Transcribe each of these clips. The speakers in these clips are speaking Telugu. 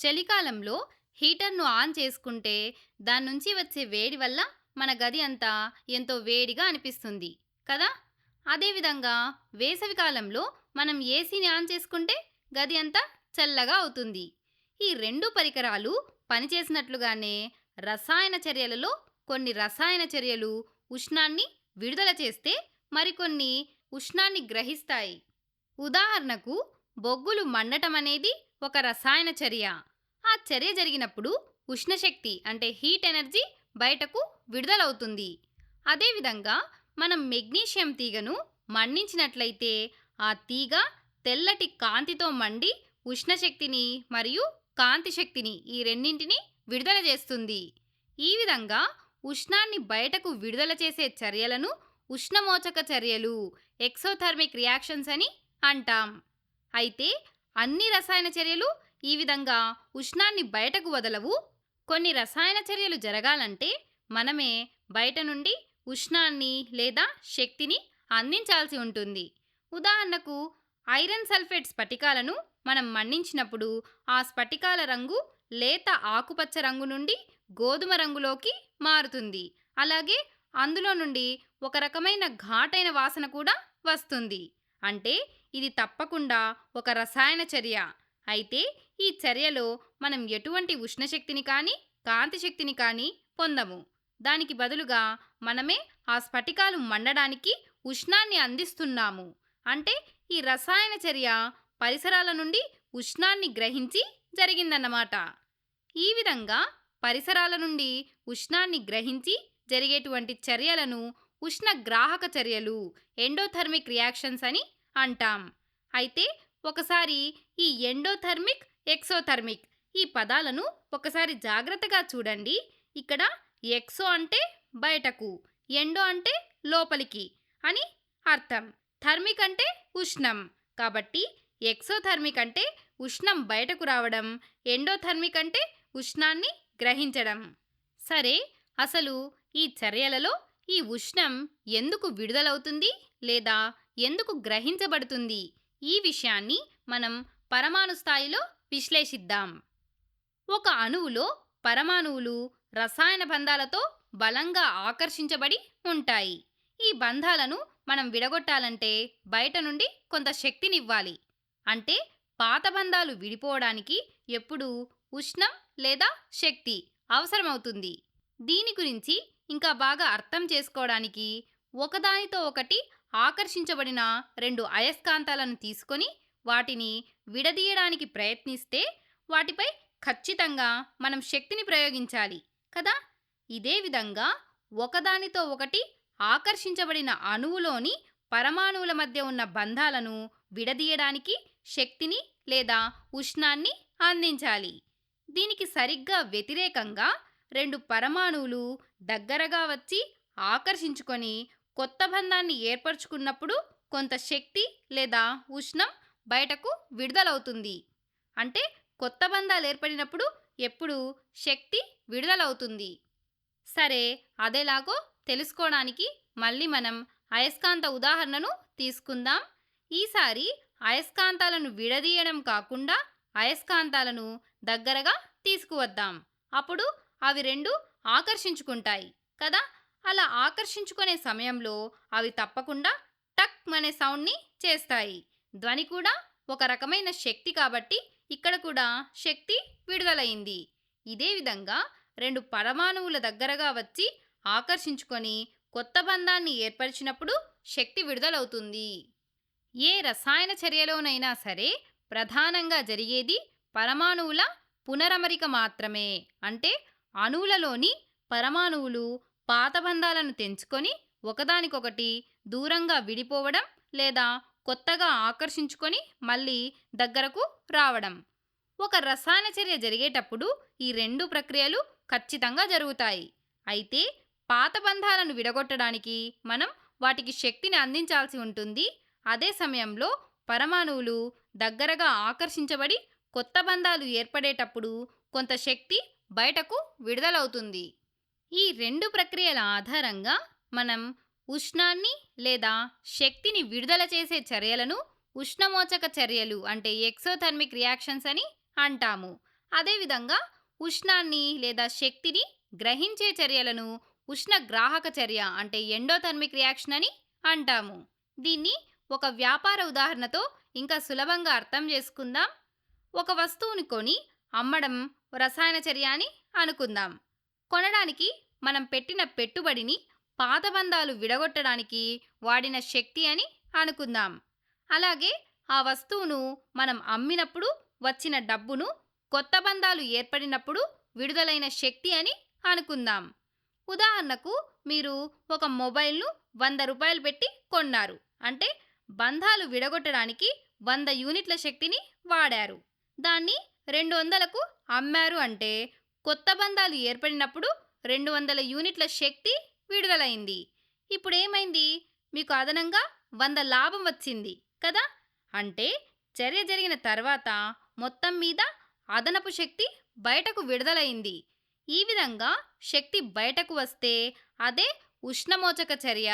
చలికాలంలో హీటర్‌ను ఆన్ చేసుకుంటే దాని నుంచి వచ్చే వేడి వల్ల మన గది అంతా ఎంతో వేడిగా అనిపిస్తుంది కదా! అదేవిధంగా వేసవి కాలంలో మనం ఏసీని ఆన్ చేసుకుంటే గది అంతా చల్లగా అవుతుంది. ఈ 2 పరికరాలు పనిచేసినట్లుగానే రసాయన చర్యలలో కొన్ని రసాయన చర్యలు ఉష్ణాన్ని విడుదల చేస్తే మరికొన్ని ఉష్ణాన్ని గ్రహిస్తాయి. ఉదాహరణకు బొగ్గులు మండటం అనేది ఒక రసాయన చర్య. ఆ చర్య జరిగినప్పుడు ఉష్ణశక్తి అంటే హీట్ ఎనర్జీ బయటకు విడుదలవుతుంది. అదేవిధంగా మనం మెగ్నీషియం తీగను మండించినట్లయితే ఆ తీగ తెల్లటి కాంతితో మండి ఉష్ణశక్తిని మరియు కాంతి శక్తిని ఈ రెండింటిని విడుదల చేస్తుంది. ఈ విధంగా ఉష్ణాన్ని బయటకు విడుదల చేసే చర్యలను ఉష్ణమోచక చర్యలు ఎక్సోథర్మిక్ రియాక్షన్స్ అని అంటాం. అయితే అన్ని రసాయన చర్యలు ఈ విధంగా ఉష్ణాన్ని బయటకు వదలవు. కొన్ని రసాయన చర్యలు జరగాలంటే మనమే బయట నుండి ఉష్ణాన్ని లేదా శక్తిని అందించాల్సి ఉంటుంది. ఉదాహరణకు ఐరన్ సల్ఫేట్ స్ఫటికాలను మనం మండించినప్పుడు ఆ స్ఫటికాల రంగు లేత ఆకుపచ్చ రంగు నుండి గోధుమ రంగులోకి మారుతుంది. అలాగే అందులో నుండి ఒక రకమైన ఘాటైన వాసన కూడా వస్తుంది. అంటే ఇది తప్పకుండా ఒక రసాయన చర్య. అయితే ఈ చర్యలో మనం ఎటువంటి ఉష్ణశక్తిని కానీ కాంతి శక్తిని కానీ పొందము. దానికి బదులుగా మనమే ఆ స్ఫటికాలు మండడానికి ఉష్ణాన్ని అందిస్తున్నాము. అంటే ఈ రసాయన చర్య పరిసరాల నుండి ఉష్ణాన్ని గ్రహించి జరిగిందన్నమాట. ఈ విధంగా పరిసరాల నుండి ఉష్ణాన్ని గ్రహించి జరిగేటువంటి చర్యలను ఉష్ణగ్రాహక చర్యలు ఎండోథర్మిక్ రియాక్షన్స్ అని అంటాం. అయితే ఒకసారి ఈ ఎండోథర్మిక్, ఎక్సోథర్మిక్ ఈ పదాలను ఒకసారి జాగ్రత్తగా చూడండి. ఇక్కడ ఎక్సో అంటే బయటకు, ఎండో అంటే లోపలికి అని అర్థం. థర్మిక్ అంటే ఉష్ణం. కాబట్టి ఎక్సోథర్మిక్ అంటే ఉష్ణం బయటకు రావడం, ఎండోథర్మిక్ అంటే ఉష్ణాన్ని గ్రహించడం. సరే, అసలు ఈ చర్యలలో ఈ ఉష్ణం ఎందుకు విడుదలవుతుంది లేదా ఎందుకు గ్రహించబడుతుంది? ఈ విషయాన్ని మనం పరమాణు స్థాయిలో విశ్లేషిద్దాం. ఒక అణువులో పరమాణువులు రసాయన బంధాలతో బలంగా ఆకర్షించబడి ఉంటాయి. ఈ బంధాలను మనం విడగొట్టాలంటే బయట నుండి కొంత శక్తినివ్వాలి. అంటే పాత బంధాలు విడిపోవడానికి ఎప్పుడూ ఉష్ణం లేదా శక్తి అవసరమవుతుంది. దీని గురించి ఇంకా బాగా అర్థం చేసుకోవడానికి ఒకదానితో ఒకటి ఆకర్షించబడిన రెండు అయస్కాంతాలను తీసుకొని వాటిని విడదీయడానికి ప్రయత్నిస్తే వాటిపై ఖచ్చితంగా మనం శక్తిని ప్రయోగించాలి కదా! ఇదే విధంగా ఒకదానితో ఒకటి ఆకర్షించబడిన అణువులోని పరమాణువుల మధ్య ఉన్న బంధాలను విడదీయడానికి శక్తిని లేదా ఉష్ణాన్ని అందించాలి. దీనికి సరిగ్గా వ్యతిరేకంగా రెండు పరమాణువులు దగ్గరగా వచ్చి ఆకర్షించుకొని కొత్త బంధాన్ని ఏర్పరచుకున్నప్పుడు కొంత శక్తి లేదా ఉష్ణం బయటకు విడుదలవుతుంది. అంటే కొత్త బంధాలు ఏర్పడినప్పుడు ఎప్పుడు శక్తి విడుదలవుతుంది. సరే, అదేలాగో తెలుసుకోవడానికి మళ్ళీ మనం అయస్కాంత ఉదాహరణను తీసుకుందాం. ఈసారి అయస్కాంతాలను విడదీయడం కాకుండా అయస్కాంతాలను దగ్గరగా తీసుకువద్దాం. అప్పుడు అవి రెండు ఆకర్షించుకుంటాయి కదా! అలా ఆకర్షించుకునే సమయంలో అవి తప్పకుండా టక్ అనే సౌండ్ని చేస్తాయి. ధ్వని కూడా ఒక రకమైన శక్తి కాబట్టి ఇక్కడ కూడా శక్తి విడుదలైంది. ఇదే విధంగా రెండు పరమాణువుల దగ్గరగా వచ్చి ఆకర్షించుకొని కొత్త బంధాన్ని ఏర్పరిచినప్పుడు శక్తి విడుదలవుతుంది. ఏ రసాయన చర్యలోనైనా సరే ప్రధానంగా జరిగేది పరమాణువుల పునరమరిక మాత్రమే. అంటే అణువులలోని పరమాణువులు పాత బంధాలను తెంచుకొని ఒకదానికొకటి దూరంగా విడిపోవడం లేదా కొత్తగా ఆకర్షించుకొని మళ్ళీ దగ్గరకు రావడం. ఒక రసాయన చర్య జరిగేటప్పుడు ఈ రెండు ప్రక్రియలు ఖచ్చితంగా జరుగుతాయి. అయితే పాత బంధాలను విడగొట్టడానికి మనం వాటికి శక్తిని అందించాల్సి ఉంటుంది. అదే సమయంలో పరమాణువులు దగ్గరగా ఆకర్షించబడి కొత్త బంధాలు ఏర్పడేటప్పుడు కొంత శక్తి బయటకు విడుదలవుతుంది. ఈ రెండు ప్రక్రియల ఆధారంగా మనం ఉష్ణాన్ని లేదా శక్తిని విడుదల చేసే చర్యలను ఉష్ణమోచక చర్యలు అంటే ఎక్సోథర్మిక్ రియాక్షన్స్ అని అంటాము. అదేవిధంగా ఉష్ణాన్ని లేదా శక్తిని గ్రహించే చర్యలను ఉష్ణగ్రాహక చర్య అంటే ఎండోథర్మిక్ రియాక్షన్ అని అంటాము. దీన్ని ఒక వ్యాపార ఉదాహరణతో ఇంకా సులభంగా అర్థం చేసుకుందాం. ఒక వస్తువుని కొని అమ్మడం రసాయన చర్య అని అనుకుందాం. కొనడానికి మనం పెట్టిన పెట్టుబడిని పాత బంధాలు విడగొట్టడానికి వాడిన శక్తి అని అనుకుందాం. అలాగే ఆ వస్తువును మనం అమ్మినప్పుడు వచ్చిన డబ్బును కొత్త బంధాలు ఏర్పడినప్పుడు విడుదలైన శక్తి అని అనుకుందాం. ఉదాహరణకు మీరు ఒక మొబైల్ను 100 రూపాయలు పెట్టి కొన్నారు. అంటే బంధాలు విడగొట్టడానికి 100 యూనిట్ల శక్తిని వాడారు. దాన్ని 200కు అమ్మారు అంటే కొత్త బంధాలు ఏర్పడినప్పుడు 200 యూనిట్ల శక్తి విడుదలైంది. ఇప్పుడు ఏమైంది? మీకు అదనంగా 100 లాభం వచ్చింది కదా. అంటే చర్య జరిగిన తర్వాత మొత్తం మీద అదనపు శక్తి బయటకు విడుదలైంది. ఈ విధంగా శక్తి బయటకు వస్తే అదే ఉష్ణమోచక చర్య.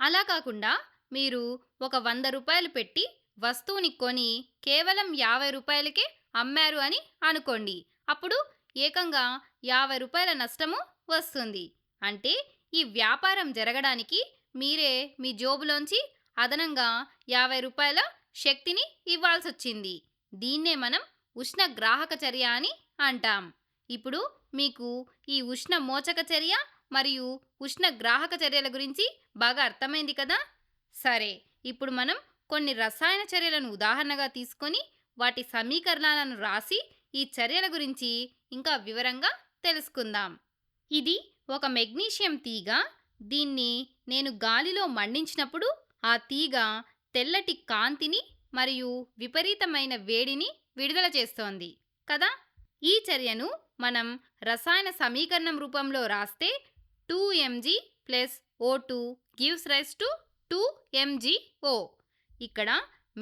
అలా కాకుండా మీరు ఒక 100 రూపాయలు పెట్టి వస్తువుని కొని కేవలం 50 రూపాయలకే అమ్మారు అని అనుకోండి. అప్పుడు ఏకంగా 50 రూపాయల నష్టము వస్తుంది. అంటే ఈ వ్యాపారం జరగడానికి మీరే మీ జోబులోంచి అదనంగా 50 రూపాయల శక్తిని ఇవ్వాల్సి వచ్చింది. దీన్నే మనం ఉష్ణగ్రాహక చర్య అని అంటాం. ఇప్పుడు మీకు ఈ ఉష్ణ మోచక చర్య మరియు ఉష్ణగ్రాహక చర్యల గురించి బాగా అర్థమైంది కదా. సరే, ఇప్పుడు మనం కొన్ని రసాయన చర్యలను ఉదాహరణగా తీసుకొని వాటి సమీకరణాలను రాసి ఈ చర్యల గురించి ఇంకా వివరంగా తెలుసుకుందాం. ఇది ఒక మెగ్నీషియం తీగ. దీన్ని నేను గాలిలో మండించినప్పుడు ఆ తీగ తెల్లటి కాంతిని మరియు విపరీతమైన వేడిని విడుదల చేస్తోంది కదా. ఈ చర్యను మనం రసాయన సమీకరణం రూపంలో రాస్తే 2Mg + O2 gives rise to 2MgO. ఇక్కడ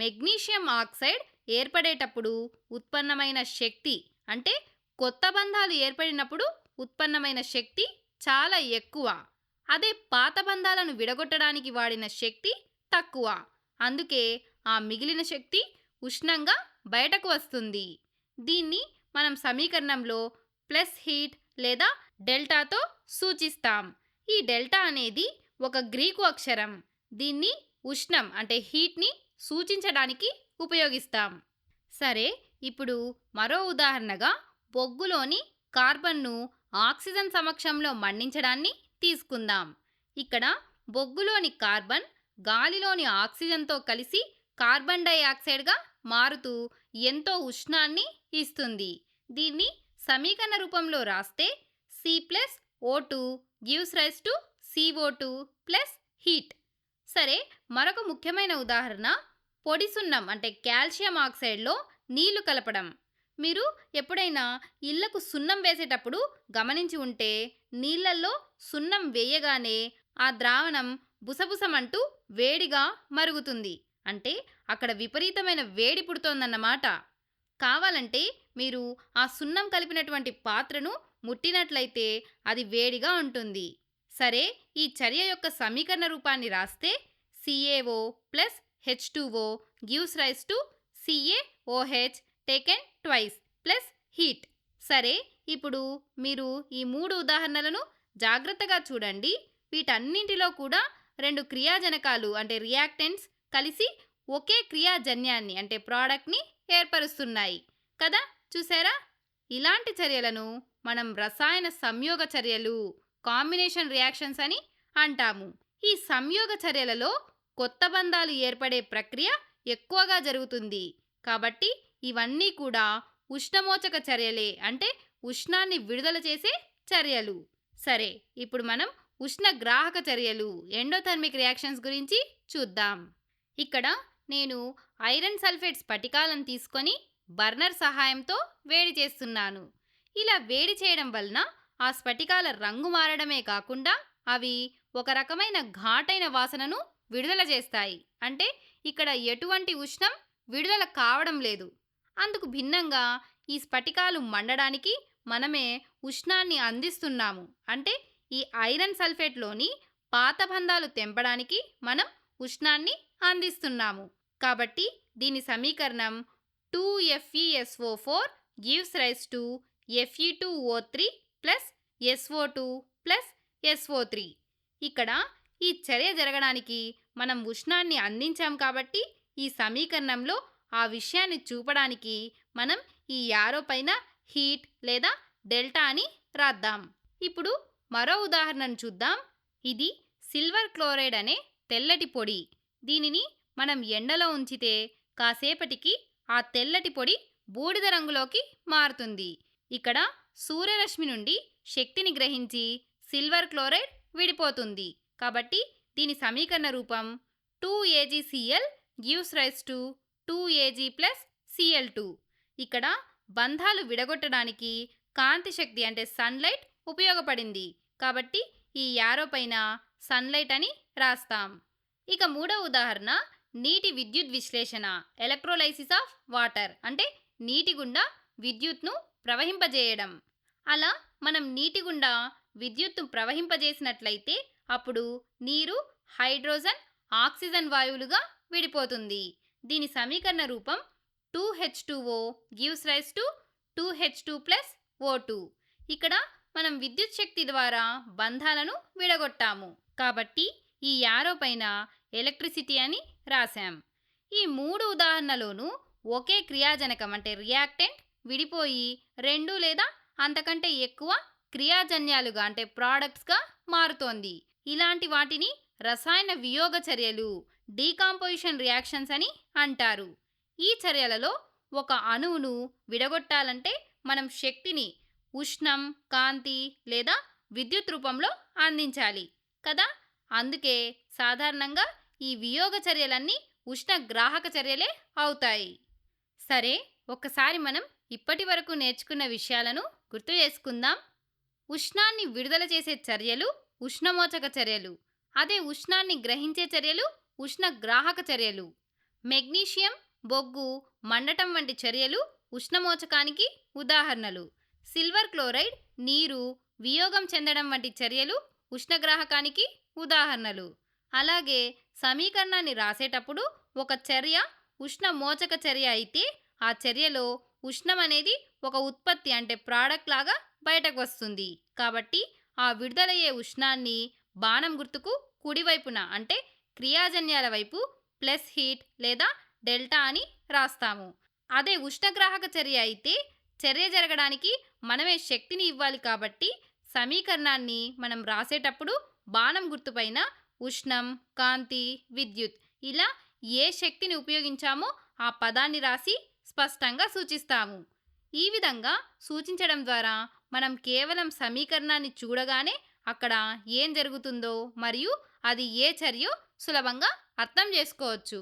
మెగ్నీషియం ఆక్సైడ్ ఏర్పడేటప్పుడు ఉత్పన్నమైన శక్తి అంటే కొత్త బంధాలు ఏర్పడినప్పుడు ఉత్పన్నమైన శక్తి చాలా ఎక్కువ. అదే పాత బంధాలను విడగొట్టడానికి వాడిన శక్తి తక్కువ. అందుకే ఆ మిగిలిన శక్తి ఉష్ణంగా బయటకు వస్తుంది. దీన్ని మనం సమీకరణంలో ప్లస్ హీట్ లేదా డెల్టాతో సూచిస్తాం. ఈ డెల్టా అనేది ఒక గ్రీకు అక్షరం. దీన్ని ఉష్ణం అంటే హీట్ని సూచించడానికి ఉపయోగిస్తాం. సరే, ఇప్పుడు మరో ఉదాహరణగా బొగ్గులోని కార్బన్ను ఆక్సిజన్ సమక్షంలో మండించడాన్ని తీసుకుందాం. ఇక్కడ బొగ్గులోని కార్బన్ గాలిలోని ఆక్సిజన్తో కలిసి కార్బన్ డైఆక్సైడ్గా మారుతూ ఎంతో ఉష్ణాన్ని ఇస్తుంది. దీన్ని సమీకరణ రూపంలో రాస్తే C+O2 gives rise to CO2 plus heat. సరే, మరొక ముఖ్యమైన ఉదాహరణ పొడి సున్నం అంటే కాల్షియం ఆక్సైడ్లో నీళ్లు కలపడం. మీరు ఎప్పుడైనా ఇళ్లకు సున్నం వేసేటప్పుడు గమనించి ఉంటే నీళ్లల్లో సున్నం వేయగానే ఆ ద్రావణం బుసబుసమంటూ వేడిగా మరుగుతుంది. అంటే అక్కడ విపరీతమైన వేడి పుడుతోందన్నమాట. కావాలంటే మీరు ఆ సున్నం కలిపినటువంటి పాత్రను ముట్టినట్లయితే అది వేడిగా ఉంటుంది. సరే, ఈ చర్య యొక్క సమీకరణ రూపాన్ని రాస్తే CaO + H2O gives rise to CaOH taken twice plus heat. సరే, ఇప్పుడు మీరు ఈ 3 ఉదాహరణలను జాగ్రత్తగా చూడండి. వీటన్నింటిలో కూడా 2 క్రియాజనకాలు అంటే రియాక్టెంట్స్ కలిసి ఒకే క్రియాజన్యాన్ని అంటే ప్రోడక్ట్ని ఏర్పరుస్తున్నాయి కదా. చూసారా? ఇలాంటి చర్యలను మనం రసాయన సంయోగ చర్యలు కాంబినేషన్ రియాక్షన్స్ అని అంటాము. ఈ సంయోగ చర్యలలో కొత్త బంధాలు ఏర్పడే ప్రక్రియ ఎక్కువగా జరుగుతుంది. కాబట్టి ఇవన్నీ కూడా ఉష్ణమోచక చర్యలే అంటే ఉష్ణాన్ని విడుదల చేసే చర్యలు. సరే, ఇప్పుడు మనం ఉష్ణగ్రాహక చర్యలు ఎండోథర్మిక్ రియాక్షన్స్ గురించి చూద్దాం. ఇక్కడ నేను ఐరన్ సల్ఫేట్ స్ఫటికాలను తీసుకొని బర్నర్ సహాయంతో వేడి చేస్తున్నాను. ఇలా వేడి చేయడం వలన ఆ స్ఫటికాల రంగు మారడమే కాకుండా అవి ఒక రకమైన ఘాటైన వాసనను విడుదల చేస్తాయి. అంటే ఇక్కడ ఎటువంటి ఉష్ణం విడుదల కావడం లేదు. అందుకు భిన్నంగా ఈ స్ఫటికాలు మండడానికి మనమే ఉష్ణాన్ని అందిస్తున్నాము. అంటే ఈ ఐరన్ సల్ఫేట్లోని పాత బంధాలు తెంపడానికి మనం ఉష్ణాన్ని అందిస్తున్నాము. కాబట్టి దీని సమీకరణం 2FeSO4 gives rise to Fe2O3 plus SO2 plus SO3. ఇక్కడ ఈ చర్య జరగడానికి మనం ఉష్ణాన్ని అందించాం కాబట్టి ఈ సమీకరణంలో ఆ విషయాన్ని చూపడానికి మనం ఈ యారో పైన హీట్ లేదా డెల్టా అని రాద్దాం. ఇప్పుడు మరో ఉదాహరణను చూద్దాం. ఇది సిల్వర్ క్లోరైడ్ అనే తెల్లటి పొడి. దీనిని మనం ఎండలో ఉంచితే కాసేపటికి ఆ తెల్లటి పొడి బూడిద రంగులోకి మారుతుంది. ఇక్కడ సూర్యరశ్మి నుండి శక్తిని గ్రహించి సిల్వర్ క్లోరైడ్ విడిపోతుంది. కాబట్టి దీని సమీకరణ రూపం 2AgCl gives rise to 2Ag plus Cl2. ఇక్కడ బంధాలు విడగొట్టడానికి కాంతి శక్తి అంటే సన్లైట్ ఉపయోగపడింది. కాబట్టి ఈ యారో పైన సన్లైట్ అని రాస్తాం. ఇక మూడవ ఉదాహరణ నీటి విద్యుత్ విశ్లేషణ, ఎలక్ట్రోలైసిస్ ఆఫ్ వాటర్, అంటే నీటి గుండా విద్యుత్ను ప్రవహింపజేయడం. అలా మనం నీటి గుండా విద్యుత్ను ప్రవహింపజేసినట్లయితే అప్పుడు నీరు హైడ్రోజన్, ఆక్సిజన్ వాయువులుగా విడిపోతుంది. దీని సమీకరణ రూపం 2H2O gives rise to 2H2 plus O2. ఇక్కడ మనం విద్యుత్ శక్తి ద్వారా బంధాలను విడగొట్టాము కాబట్టి ఈ యారో పైన ఎలక్ట్రిసిటీ అని రాశాం. ఈ మూడు ఉదాహరణలోనూ ఒకే క్రియాజనకం అంటే రియాక్టెంట్ విడిపోయి రెండు లేదా అంతకంటే ఎక్కువ క్రియాజన్యాలుగా అంటే ప్రోడక్ట్స్గా మారుతోంది. ఇలాంటి వాటిని రసాయన వియోగ చర్యలు, డీకాంపోజిషన్ రియాక్షన్స్ అని అంటారు. ఈ చర్యలలో ఒక అణువును విడగొట్టాలంటే మనం శక్తిని ఉష్ణం, కాంతి లేదా విద్యుత్ రూపంలో అందించాలి కదా. అందుకే సాధారణంగా ఈ వియోగ చర్యలన్నీ ఉష్ణ గ్రాహక చర్యలే అవుతాయి. సరే, ఒక్కసారి మనం ఇప్పటి వరకు నేర్చుకున్న విషయాలను గుర్తు చేసుకుందాం. ఉష్ణాన్ని విడుదల చేసే చర్యలు ఉష్ణమోచక చర్యలు, అదే ఉష్ణాన్ని గ్రహించే చర్యలు ఉష్ణ గ్రాహక చర్యలు. మెగ్నీషియం, బొగ్గు మండటం వంటి చర్యలు ఉష్ణమోచకానికి ఉదాహరణలు. సిల్వర్ క్లోరైడ్, నీరు వియోగం చెందడం వంటి చర్యలు ఉష్ణగ్రాహకానికి ఉదాహరణలు. అలాగే సమీకరణాన్ని రాసేటప్పుడు ఒక చర్య ఉష్ణమోచక చర్య అయితే ఆ చర్యలో ఉష్ణం అనేది ఒక ఉత్పత్తి అంటే ప్రోడక్ట్ లాగా బయటకు వస్తుంది. కాబట్టి ఆ విడుదలయ్యే ఉష్ణాన్ని బాణం గుర్తుకు కుడివైపున అంటే క్రియాజన్యాల వైపు ప్లస్ హీట్ లేదా డెల్టా అని రాస్తాము. అదే ఉష్ణగ్రాహక చర్య అయితే చర్య జరగడానికి మనమే శక్తిని ఇవ్వాలి కాబట్టి సమీకరణాన్ని మనం రాసేటప్పుడు బాణం గుర్తుపైన ఉష్ణం, కాంతి, విద్యుత్ ఇలా ఏ శక్తిని ఉపయోగించామో ఆ పదాన్ని రాసి స్పష్టంగా సూచిస్తాము. ఈ విధంగా సూచించడం ద్వారా మనం కేవలం సమీకరణాన్ని చూడగానే అక్కడ ఏం జరుగుతుందో మరియు అది ఏ చర్యో సులభంగా అర్థం చేసుకోవచ్చు.